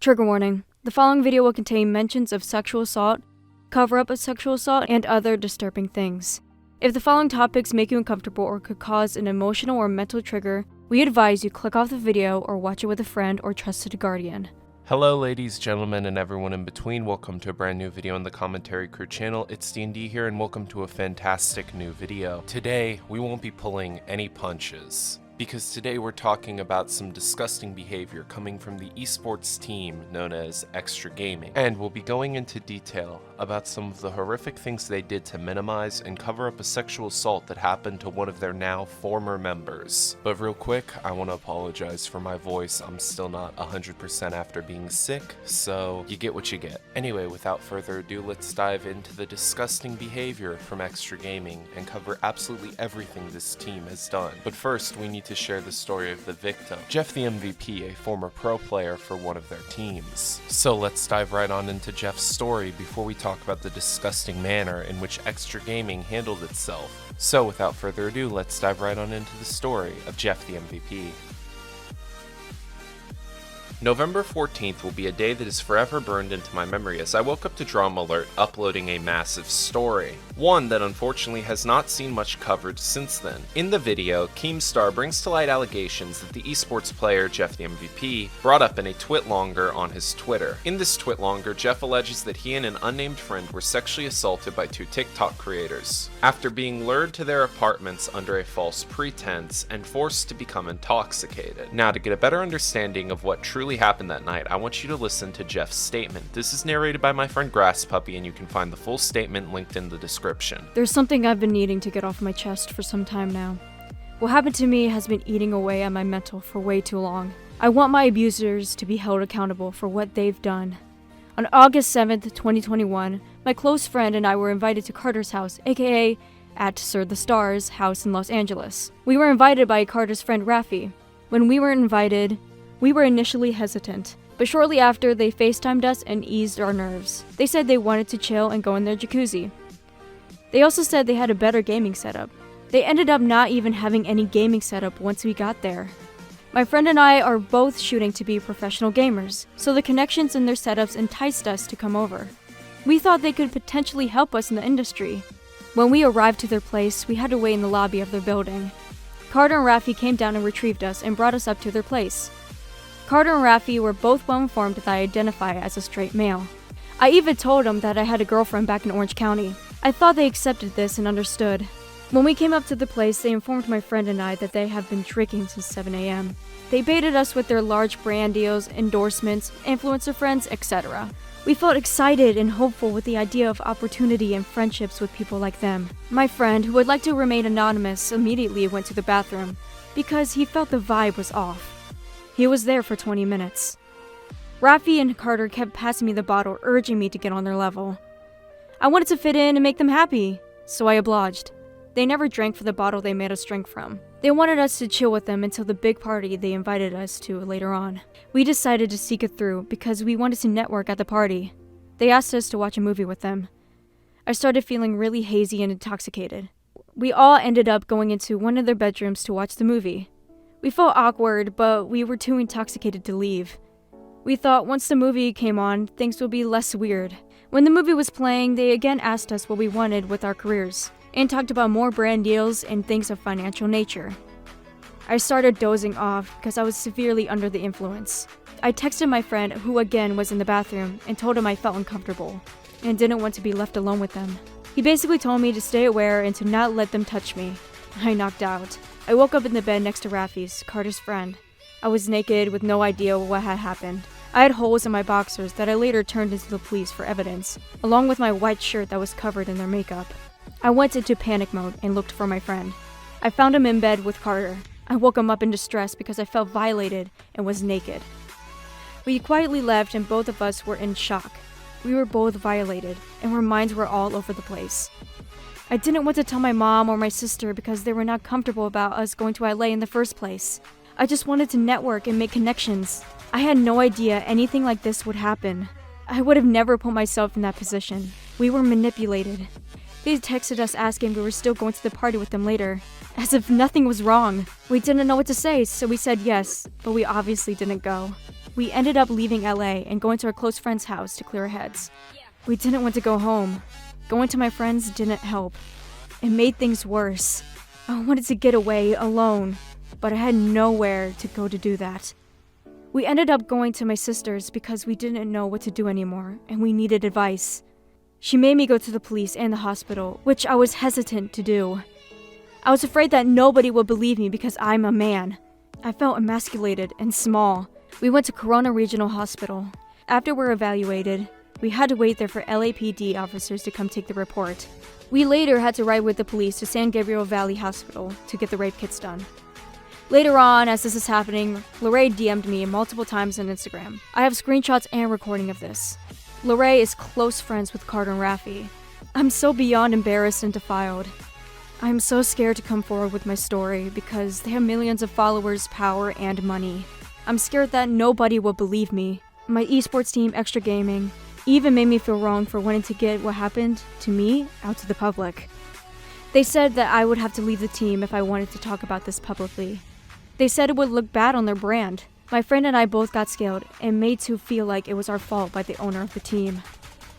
Trigger warning. The following video will contain mentions of sexual assault, cover-up of sexual assault, and other disturbing things. If the following topics make you uncomfortable or could cause an emotional or mental trigger, we advise you click off the video or watch it with a friend or trusted guardian. Hello ladies, gentlemen, and everyone in between. Welcome to a brand new video on the Commentary Crew channel. It's D&D here, and welcome to a fantastic new video. Today, we won't be pulling any punches, because today we're talking about some disgusting behavior coming from the esports team known as Xtra Gaming. And we'll be going into detail about some of the horrific things they did to minimize and cover up a sexual assault that happened to one of their now former members. But real quick, I want to apologize for my voice. I'm still not 100% after being sick, so you get what you get. Anyway, without further ado, let's dive into the disgusting behavior from Xtra Gaming and cover absolutely everything this team has done. But first, we need to share the story of the victim, Jeff the MVP, a former pro player for one of their teams. So let's dive right on into Jeff's story before we talk about the disgusting manner in which Xtra Gaming handled itself. So without further ado, let's dive right on into the story of Jeff the MVP. November 14th will be a day that is forever burned into my memory as I woke up to Drama Alert uploading a massive story. One that unfortunately has not seen much coverage since then. In the video, Keemstar brings to light allegations that the esports player Jeff the MVP brought up in a twitlonger on his Twitter. In this twitlonger, Jeff alleges that he and an unnamed friend were sexually assaulted by two TikTok creators, after being lured to their apartments under a false pretense and forced to become intoxicated. Now, to get a better understanding of what truly happened that night, I want you to listen to Jeff's statement. This is narrated by my friend Grasspuppie, and you can find the full statement linked in the description. There's something I've been needing to get off my chest for some time now. What happened to me has been eating away at my mental for way too long. I want my abusers to be held accountable for what they've done. On August 7th, 2021, my close friend and I were invited to Carter's house, aka at Sir the Star's house in Los Angeles. We were invited by Carter's friend Rafi. When we were invited, we were initially hesitant, but shortly after they FaceTimed us and eased our nerves. They said they wanted to chill and go in their jacuzzi. They also said they had a better gaming setup. They ended up not even having any gaming setup once we got there. My friend and I are both shooting to be professional gamers, so the connections in their setups enticed us to come over. We thought they could potentially help us in the industry. When we arrived to their place, we had to wait in the lobby of their building. Carter and Rafi came down and retrieved us and brought us up to their place. Carter and Rafi were both well informed that I identify as a straight male. I even told them that I had a girlfriend back in Orange County. I thought they accepted this and understood. When we came up to the place, they informed my friend and I that they have been drinking since 7 a.m. They baited us with their large brand deals, endorsements, influencer friends, etc. We felt excited and hopeful with the idea of opportunity and friendships with people like them. My friend, who would like to remain anonymous, immediately went to the bathroom because he felt the vibe was off. He was there for 20 minutes. Rafi and Carter kept passing me the bottle, urging me to get on their level. I wanted to fit in and make them happy, so I obliged. They never drank for the bottle they made us drink from. They wanted us to chill with them until the big party they invited us to later on. We decided to seek it through because we wanted to network at the party. They asked us to watch a movie with them. I started feeling really hazy and intoxicated. We all ended up going into one of their bedrooms to watch the movie. We felt awkward, but we were too intoxicated to leave. We thought once the movie came on, things would be less weird. When the movie was playing, they again asked us what we wanted with our careers, and talked about more brand deals and things of financial nature. I started dozing off because I was severely under the influence. I texted my friend, who again was in the bathroom, and told him I felt uncomfortable, and didn't want to be left alone with them. He basically told me to stay aware and to not let them touch me. I knocked out. I woke up in the bed next to Rafi's, Carter's friend. I was naked with no idea what had happened. I had holes in my boxers that I later turned into the police for evidence, along with my white shirt that was covered in their makeup. I went into panic mode and looked for my friend. I found him in bed with Carter. I woke him up in distress because I felt violated and was naked. We quietly left and both of us were in shock. We were both violated and our minds were all over the place. I didn't want to tell my mom or my sister because they were not comfortable about us going to LA in the first place. I just wanted to network and make connections. I had no idea anything like this would happen. I would have never put myself in that position. We were manipulated. They texted us asking if we were still going to the party with them later, as if nothing was wrong. We didn't know what to say, so we said yes, but we obviously didn't go. We ended up leaving LA and going to our close friend's house to clear our heads. We didn't want to go home. Going to my friend's didn't help. It made things worse. I wanted to get away alone, but I had nowhere to go to do that. We ended up going to my sister's because we didn't know what to do anymore, and we needed advice. She made me go to the police and the hospital, which I was hesitant to do. I was afraid that nobody would believe me because I'm a man. I felt emasculated and small. We went to Corona Regional Hospital. After we were evaluated, we had to wait there for LAPD officers to come take the report. We later had to ride with the police to San Gabriel Valley Hospital to get the rape kits done. Later on, as this is happening, Lorraine DM'd me multiple times on Instagram. I have screenshots and recording of this. Lorraine is close friends with Carter and Raffi. I'm so beyond embarrassed and defiled. I'm so scared to come forward with my story because they have millions of followers, power, and money. I'm scared that nobody will believe me. My esports team, Xtra Gaming, even made me feel wrong for wanting to get what happened to me out to the public. They said that I would have to leave the team if I wanted to talk about this publicly. They said it would look bad on their brand. My friend and I both got scaled and made to feel like it was our fault by the owner of the team.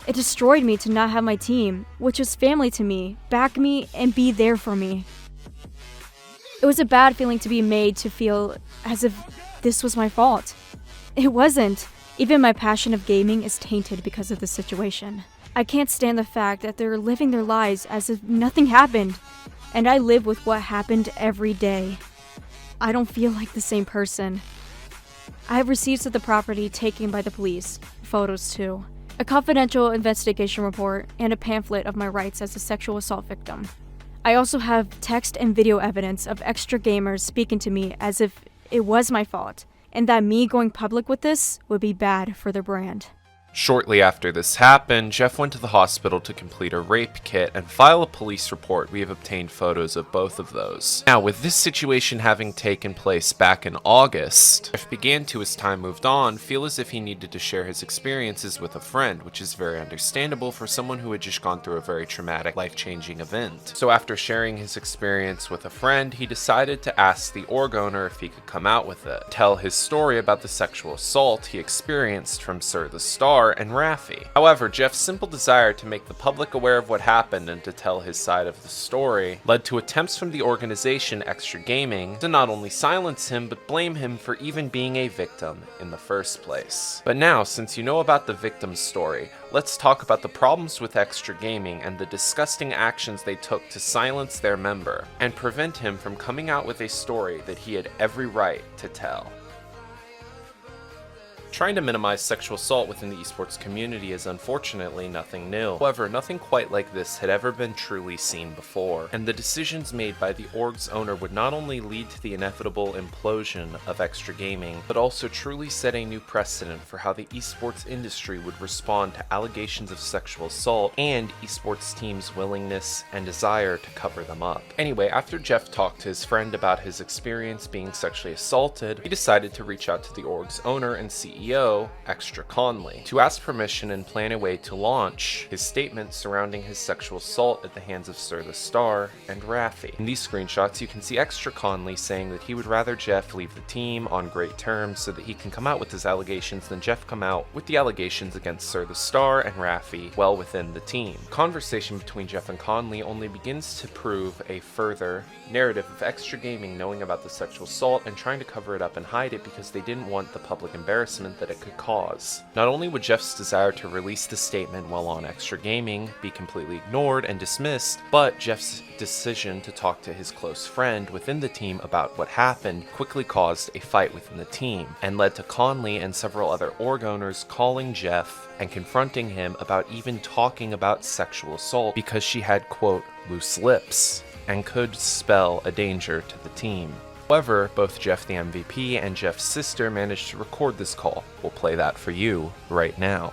It destroyed me to not have my team, which is family to me, back me and be there for me. It was a bad feeling to be made to feel as if this was my fault. It wasn't. Even my passion of gaming is tainted because of this situation. I can't stand the fact that they're living their lives as if nothing happened, and I live with what happened every day. I don't feel like the same person. I have receipts of the property taken by the police, photos too, a confidential investigation report, and a pamphlet of my rights as a sexual assault victim. I also have text and video evidence of Xtra gamers speaking to me as if it was my fault, and that me going public with this would be bad for their brand. Shortly after this happened, Jeff went to the hospital to complete a rape kit and file a police report. We have obtained photos of both of those. Now, with this situation having taken place back in August, Jeff began to, as time moved on, feel as if he needed to share his experiences with a friend, which is very understandable for someone who had just gone through a very traumatic, life-changing event. So after sharing his experience with a friend, he decided to ask the org owner if he could come out with it, tell his story about the sexual assault he experienced from Sir the Star and Raffi. However, Jeff's simple desire to make the public aware of what happened and to tell his side of the story led to attempts from the organization Xtra Gaming to not only silence him but blame him for even being a victim in the first place. But now, since you know about the victim's story, let's talk about the problems with Xtra Gaming and the disgusting actions they took to silence their member and prevent him from coming out with a story that he had every right to tell. Trying to minimize sexual assault within the esports community is unfortunately nothing new. However, nothing quite like this had ever been truly seen before, and the decisions made by the org's owner would not only lead to the inevitable implosion of Xtra Gaming, but also truly set a new precedent for how the esports industry would respond to allegations of sexual assault and esports teams' willingness and desire to cover them up. Anyway, after Jeff talked to his friend about his experience being sexually assaulted, he decided to reach out to the org's owner and CEO, Xtra Conley, to ask permission and plan a way to launch his statement surrounding his sexual assault at the hands of Sir the Star and Raffi. In these screenshots, you can see Xtra Conley saying that he would rather Jeff leave the team on great terms so that he can come out with his allegations than Jeff come out with the allegations against Sir the Star and Raffi well within the team. Conversation between Jeff and Conley only begins to prove a further narrative of Xtra Gaming knowing about the sexual assault and trying to cover it up and hide it because they didn't want the public embarrassment that it could cause. Not only would Jeff's desire to release the statement while on Xtra Gaming be completely ignored and dismissed, but Jeff's decision to talk to his close friend within the team about what happened quickly caused a fight within the team and led to Conley and several other org owners calling Jeff and confronting him about even talking about sexual assault because she had, quote, loose lips and could spell a danger to the team. However, both Jeff the MVP and Jeff's sister managed to record this call. We'll play that for you right now.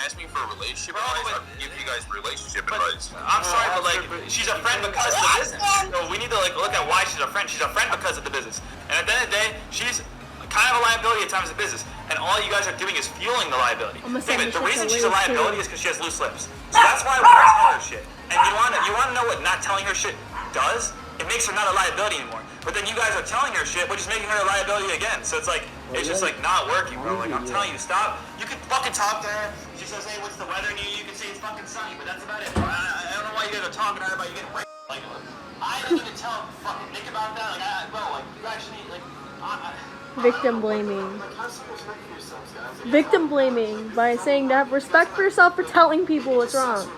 Ask me for a relationship advice, I'll give you guys relationship advice. I'm sorry, but like, she's a friend because of the business. So we need to like look at why she's a friend. She's a friend because of the business. And at the end of the day, she's kind of a liability at times of business. And all you guys are doing is fueling the liability. Think of it, the reason she's a liability is because she has loose lips. So that's why we're telling her shit. And you want to know what not telling her shit does? it makes her not a liability anymore. But then you guys are telling her shit, which is making her a liability again. So it's like, it's just like not working, bro. Like, I'm telling you, stop. You can fucking talk to her. She says, hey, what's the weather near you? You can say it's fucking sunny, but that's about it, bro. I don't know why you guys are talking to her about you getting raped. Like, I didn't even tell fucking Nick about that. Like, bro, like, you actually, like, Victim blaming. Victim blaming by saying to have respect for yourself for telling people what's wrong.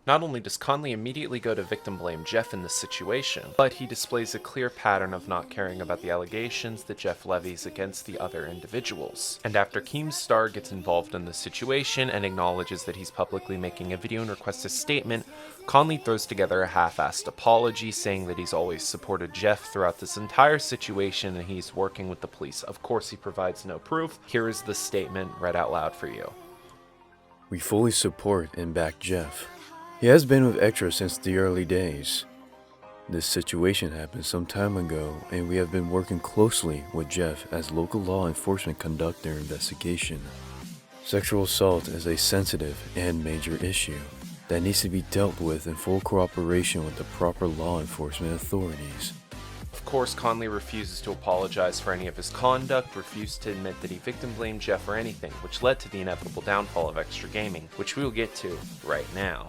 Not only does Conley immediately go to victim blame Jeff in this situation, but he displays a clear pattern of not caring about the allegations that Jeff levies against the other individuals. And after Keemstar gets involved in the situation and acknowledges that he's publicly making a video and requests a statement, Conley throws together a half-assed apology saying that he's always supported Jeff throughout this entire situation and he's working with the police. Of course, he provides no proof. Here is the statement read out loud for you. We fully support and back Jeff. He has been with Xtra since the early days. This situation happened some time ago, and we have been working closely with Jeff as local law enforcement conduct their investigation. Sexual assault is a sensitive and major issue that needs to be dealt with in full cooperation with the proper law enforcement authorities. Of course, Conley refuses to apologize for any of his conduct, refused to admit that he victim blamed Jeff or anything, which led to the inevitable downfall of Xtra Gaming, which we will get to right now.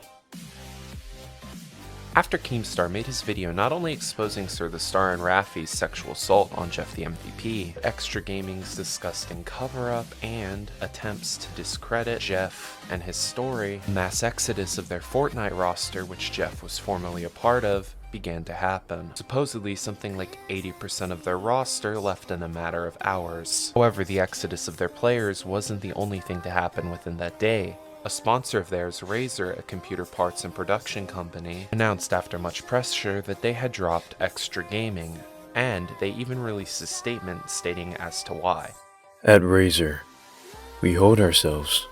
After Keemstar made his video not only exposing Sir the Star and Raffi's sexual assault on Jeff the MVP, Xtra Gaming's disgusting cover-up, and attempts to discredit Jeff and his story, the mass exodus of their Fortnite roster, which Jeff was formerly a part of, began to happen. Supposedly, something like 80% of their roster left in a matter of hours. However, the exodus of their players wasn't the only thing to happen within that day. A sponsor of theirs, Razer, a computer parts and production company, announced after much pressure that they had dropped Xtra Gaming, and they even released a statement stating as to why. At Razer, we hold ourselves,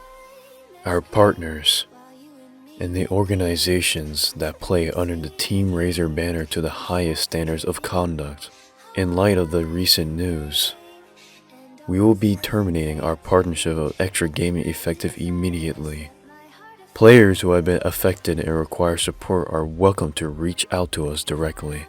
our partners, and the organizations that play under the Team Razer banner to the highest standards of conduct. In light of the recent news, we will be terminating our partnership of Xtra Gaming effective immediately. Players who have been affected and require support are welcome to reach out to us directly.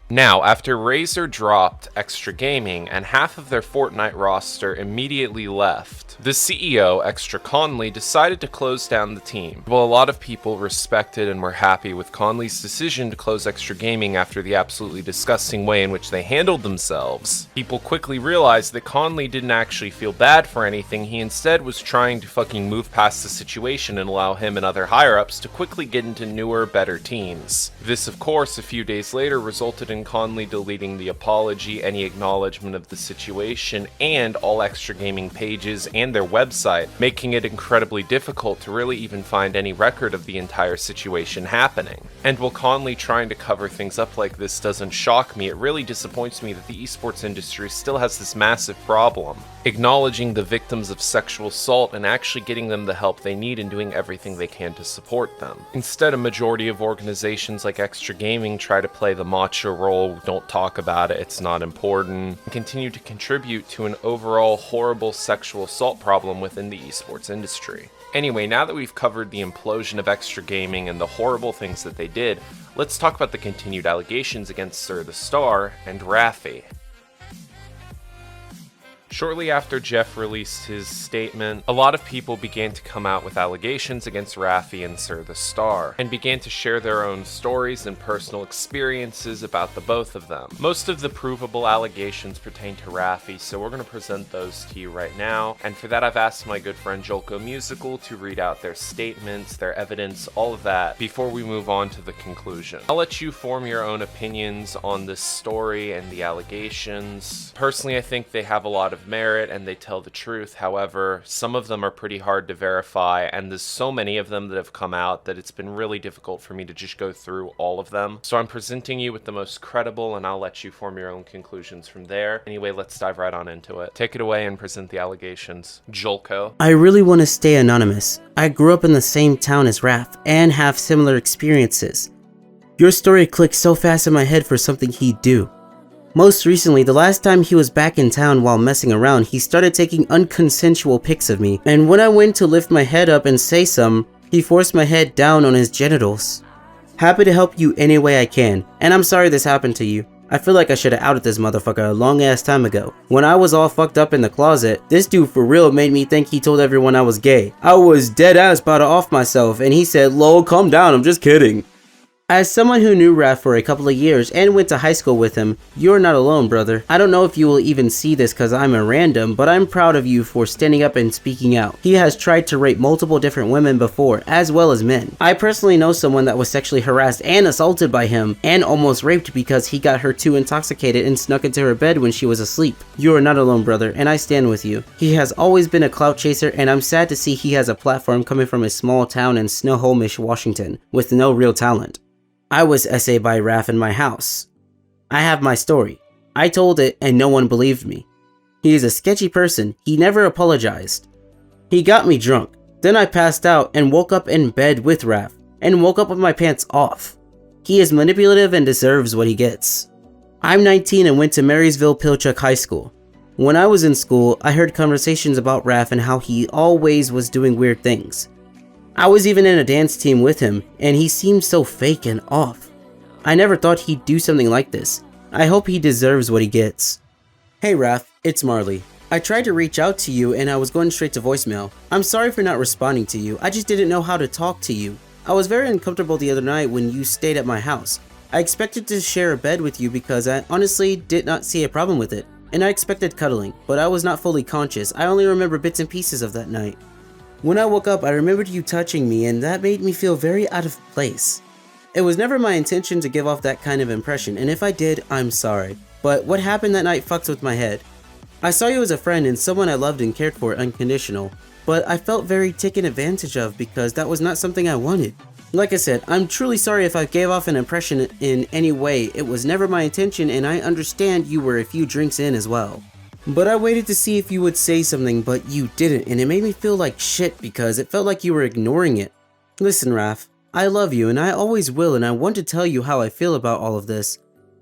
Now, after Razer dropped Xtra Gaming and half of their Fortnite roster immediately left, the CEO, Xtra Conley, decided to close down the team. While a lot of people respected and were happy with Conley's decision to close Xtra Gaming after the absolutely disgusting way in which they handled themselves, people quickly realized that Conley didn't actually feel bad for anything. He instead was trying to fucking move past the situation and allow him and other higher-ups to quickly get into newer, better teams. This, of course, a few days later resulted in Conley deleting the apology, any acknowledgement of the situation, and all Xtra Gaming pages and their website, making it incredibly difficult to really even find any record of the entire situation happening. And while Conley trying to cover things up like this doesn't shock me, it really disappoints me that the esports industry still has this massive problem. Acknowledging the victims of sexual assault and actually getting them the help they need and doing everything they can to support them. Instead, a majority of organizations like Xtra Gaming try to play the macho role, don't talk about it, it's not important, and continue to contribute to an overall horrible sexual assault problem within the esports industry. Anyway, now that we've covered the implosion of Xtra Gaming and the horrible things that they did, let's talk about the continued allegations against Sir the Star and Raffi. Shortly after Jeff released his statement, a lot of people began to come out with allegations against Raffi and Sir the Star, and began to share their own stories and personal experiences about the both of them. Most of the provable allegations pertain to Raffi, so we're going to present those to you right now, and for that I've asked my good friend Jolko Musical to read out their statements, their evidence, all of that, before we move on to the conclusion. I'll let you form your own opinions on this story and the allegations. Personally, I think they have a lot of merit and they tell the truth. However, some of them are pretty hard to verify, and there's so many of them that have come out that it's been really difficult for me to just go through all of them. So I'm presenting you with the most credible, and I'll let you form your own conclusions from there. Anyway, let's dive right on into it. Take it away and present the allegations. Jolko. I really want to stay anonymous. I grew up in the same town as Raph and have similar experiences. Your story clicked so fast in my head for something he'd do. Most recently, the last time he was back in town while messing around, he started taking unconsensual pics of me, and when I went to lift my head up and say some, He forced my head down on his genitals. Happy to help you any way I can, and I'm sorry this happened to you. I feel like I should have outed this motherfucker a long ass time ago. When I was all fucked up in the closet, this dude for real made me think he told everyone I was gay. I was dead ass about to off myself, and he said, "Lol, calm down, I'm just kidding." As someone who knew Raph for a couple of years and went to high school with him, you're not alone, brother. I don't know if you will even see this cause I'm a random, but I'm proud of you for standing up and speaking out. He has tried to rape multiple different women before, as well as men. I personally know someone that was sexually harassed and assaulted by him, and almost raped because he got her too intoxicated and snuck into her bed when she was asleep. You are not alone, brother, and I stand with you. He has always been a clout chaser, and I'm sad to see he has a platform coming from a small town in Snohomish, Washington, with no real talent. I was SA by Raph in my house. I have my story. I told it and no one believed me. He is a sketchy person. He never apologized. He got me drunk. Then I passed out and woke up in bed with Raph and woke up with my pants off. He is manipulative and deserves what he gets. I'm 19 and went to Marysville Pilchuck High School. When I was in school, I heard conversations about Raph and how he always was doing weird things. I was even in a dance team with him, and he seemed so fake and off. I never thought he'd do something like this. I hope he deserves what he gets. Hey Raph, it's Marley. I tried to reach out to you and I was going straight to voicemail. I'm sorry for not responding to you, I just didn't know how to talk to you. I was very uncomfortable the other night when you stayed at my house. I expected to share a bed with you because I honestly did not see a problem with it, and I expected cuddling, but I was not fully conscious. I only remember bits and pieces of that night. When I woke up, I remembered you touching me, and that made me feel very out of place. It was never my intention to give off that kind of impression, and if I did, I'm sorry. But what happened that night fucks with my head. I saw you as a friend and someone I loved and cared for unconditional, but I felt very taken advantage of because that was not something I wanted. Like I said, I'm truly sorry if I gave off an impression in any way. It was never my intention, and I understand you were a few drinks in as well. But I waited to see if you would say something, but you didn't, and it made me feel like shit because it felt like you were ignoring it. Listen, Raph, I love you and I always will, and I want to tell you how I feel about all of this.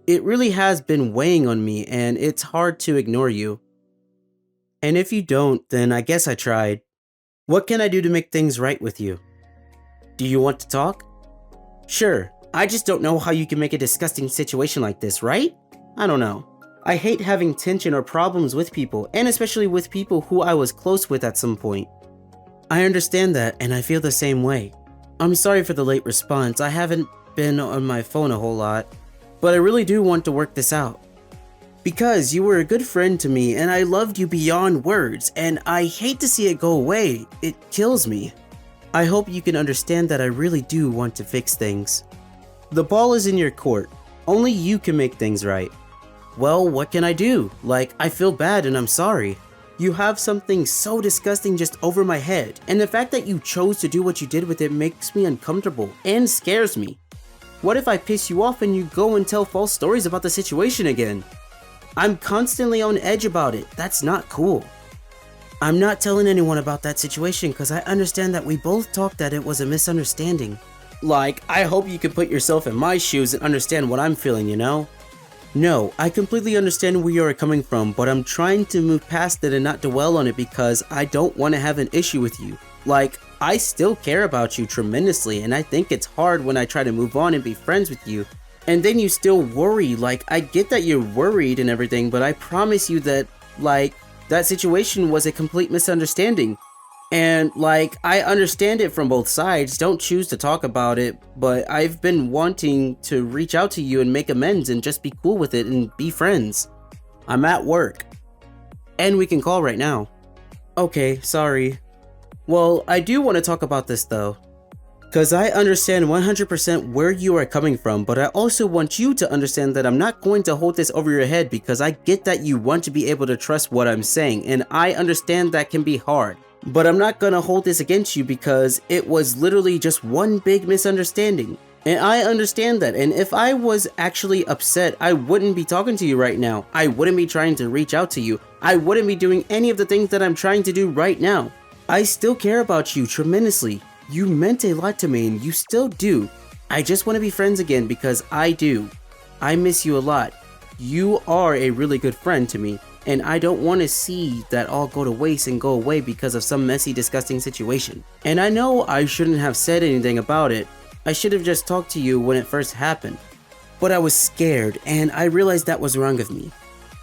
It really has been weighing on me, and it's hard to ignore you. And if you don't, then I guess I tried. What can I do to make things right with you? Do you want to talk? Sure, I just don't know how you can make a disgusting situation like this, right? I don't know. I hate having tension or problems with people, and especially with people who I was close with at some point. I understand that, and I feel the same way. I'm sorry for the late response. I haven't been on my phone a whole lot, but I really do want to work this out. Because you were a good friend to me, and I loved you beyond words, and I hate to see it go away. It kills me. I hope you can understand that I really do want to fix things. The ball is in your court. Only you can make things right. Well, what can I do? Like, I feel bad and I'm sorry. You have something so disgusting just over my head, and the fact that you chose to do what you did with it makes me uncomfortable and scares me. What if I piss you off and you go and tell false stories about the situation again? I'm constantly on edge about it. That's not cool. I'm not telling anyone about that situation because I understand that we both talked that it was a misunderstanding. Like, I hope you can put yourself in my shoes and understand what I'm feeling, you know? No, I completely understand where you're coming from, but I'm trying to move past it and not dwell on it because I don't want to have an issue with you. Like, I still care about you tremendously, and I think it's hard when I try to move on and be friends with you, and then you still worry. Like, I get that you're worried and everything, but I promise you that, like, that situation was a complete misunderstanding. And, like, I understand it from both sides, don't choose to talk about it, but I've been wanting to reach out to you and make amends and just be cool with it and be friends. I'm at work. And we can call right now. Okay, sorry. Well, I do want to talk about this though. Cause I understand 100% where you are coming from, but I also want you to understand that I'm not going to hold this over your head because I get that you want to be able to trust what I'm saying, and I understand that can be hard. But I'm not gonna hold this against you because it was literally just one big misunderstanding. And I understand that, and if I was actually upset, I wouldn't be talking to you right now. I wouldn't be trying to reach out to you. I wouldn't be doing any of the things that I'm trying to do right now. I still care about you tremendously. You meant a lot to me and you still do. I just want to be friends again because I do. I miss you a lot. You are a really good friend to me, and I don't want to see that all go to waste and go away because of some messy, disgusting situation. And I know I shouldn't have said anything about it. I should have just talked to you when it first happened. But I was scared, and I realized that was wrong of me.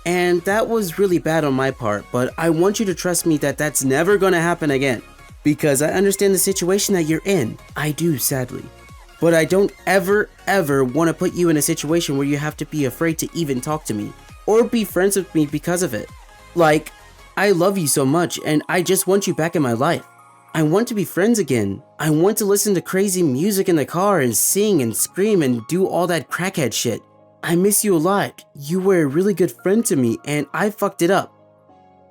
And that was really bad on my part, but I want you to trust me that that's never gonna happen again. Because I understand the situation that you're in. I do, sadly. But I don't ever want to put you in a situation where you have to be afraid to even talk to me. Or be friends with me because of it. Like, I love you so much, and I just want you back in my life. I want to be friends again. I want to listen to crazy music in the car and sing and scream and do all that crackhead shit. I miss you a lot. You were a really good friend to me, and I fucked it up.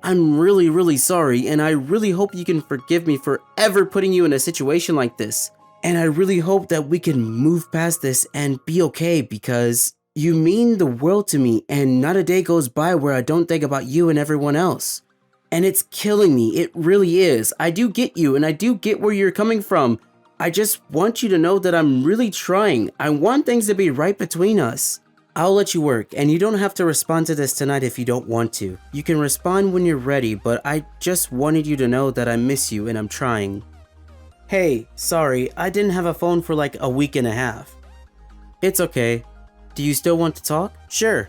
I'm really sorry, and I really hope you can forgive me for ever putting you in a situation like this. And I really hope that we can move past this and be okay, because you mean the world to me, and not a day goes by where I don't think about you and everyone else. And it's killing me, it really is. I do get you, and I do get where you're coming from. I just want you to know that I'm really trying. I want things to be right between us. I'll let you work, and you don't have to respond to this tonight if you don't want to. You can respond when you're ready, but I just wanted you to know that I miss you and I'm trying. Hey, sorry, I didn't have a phone for like a week and a half. It's okay. Do you still want to talk? Sure.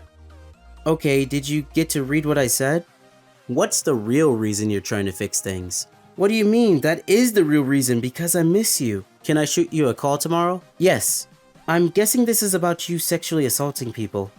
Okay, did you get to read what I said? What's the real reason you're trying to fix things? What do you mean? That is the real reason, because I miss you. Can I shoot you a call tomorrow? Yes. I'm guessing this is about you sexually assaulting people.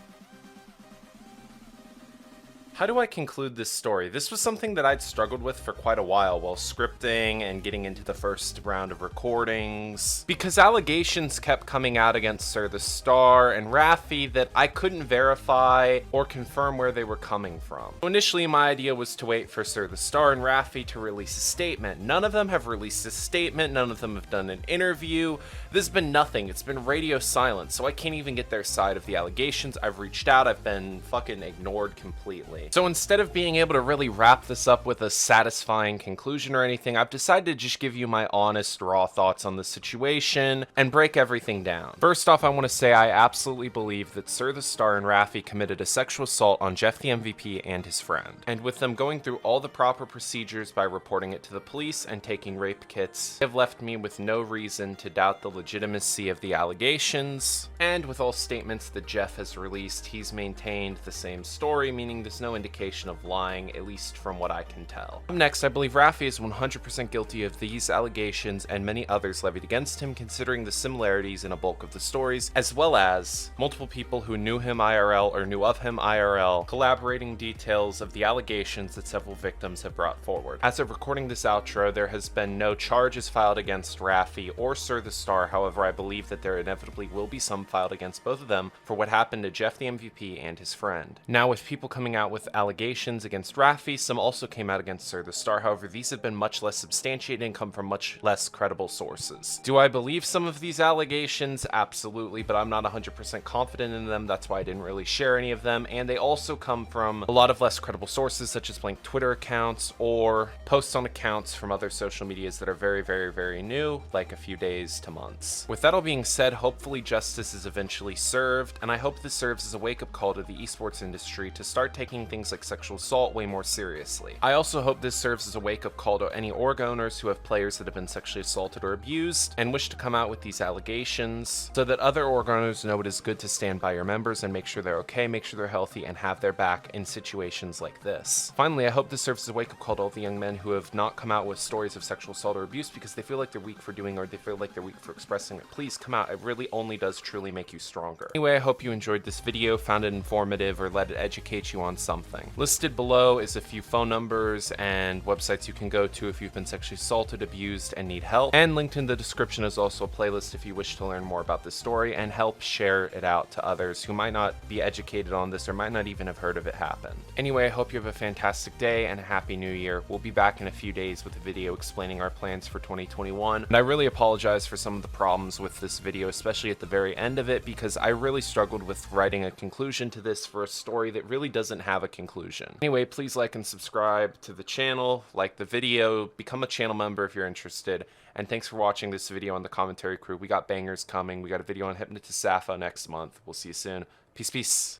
How do I conclude this story? This was something that I'd struggled with for quite a while scripting and getting into the first round of recordings, because allegations kept coming out against Sir the Star and Raffi that I couldn't verify or confirm where they were coming from. So initially my idea was to wait for Sir the Star and Raffi to release a statement. None of them have released a statement, none of them have done an interview. There's been nothing, it's been radio silence, so I can't even get their side of the allegations. I've reached out, I've been fucking ignored completely. So instead of being able to really wrap this up with a satisfying conclusion or anything, I've decided to just give you my honest, raw thoughts on the situation and break everything down. First off, I want to say I absolutely believe that Sir the Star and Raffi committed a sexual assault on Jeff the MVP and his friend. And with them going through all the proper procedures by reporting it to the police and taking rape kits, they have left me with no reason to doubt the legitimacy of the allegations. And with all statements that Jeff has released, he's maintained the same story, meaning there's no indication of lying, at least from what I can tell. Next, I believe Raffi is 100% guilty of these allegations and many others levied against him, considering the similarities in a bulk of the stories, as well as multiple people who knew him IRL or knew of him IRL, collaborating details of the allegations that several victims have brought forward. As of recording this outro, there has been no charges filed against Raffi or Sir the Star. However, I believe that there inevitably will be some filed against both of them for what happened to Jeff the MVP and his friend. Now, with people coming out with allegations against Raffi, some also came out against Sir the Star. However, these have been much less substantiated and come from much less credible sources. Do I believe some of these allegations? Absolutely, but I'm not 100% confident in them. That's why I didn't really share any of them. And they also come from a lot of less credible sources, such as blank Twitter accounts or posts on accounts from other social medias that are very new, like a few days to months. With that all being said, hopefully justice is eventually served, and I hope this serves as a wake-up call to the esports industry to start taking things like sexual assault way more seriously. I also hope this serves as a wake-up call to any org owners who have players that have been sexually assaulted or abused and wish to come out with these allegations, so that other org owners know it is good to stand by your members and make sure they're okay, make sure they're healthy, and have their back in situations like this. Finally, I hope this serves as a wake-up call to all the young men who have not come out with stories of sexual assault or abuse because they feel like they're weak for doing or they feel like they're weak for expressing it. Please come out. It really only does truly make you stronger. Anyway, I hope you enjoyed this video, found it informative, or let it educate you on something. Listed below is a few phone numbers and websites you can go to if you've been sexually assaulted, abused, and need help. And linked in the description is also a playlist if you wish to learn more about this story and help share it out to others who might not be educated on this or might not even have heard of it happen. Anyway, I hope you have a fantastic day and a happy new year. We'll be back in a few days with a video explaining our plans for 2021. And I really apologize for some of the problems with this video, especially at the very end of it, because I really struggled with writing a conclusion to this for a story that really doesn't have a conclusion. Anyway, please like and subscribe to the channel, like the video, become a channel member if you're interested, and thanks for watching this video on the commentary crew. We got bangers coming. We got a video on Hypnotist Sappho next month. We'll see you soon. Peace.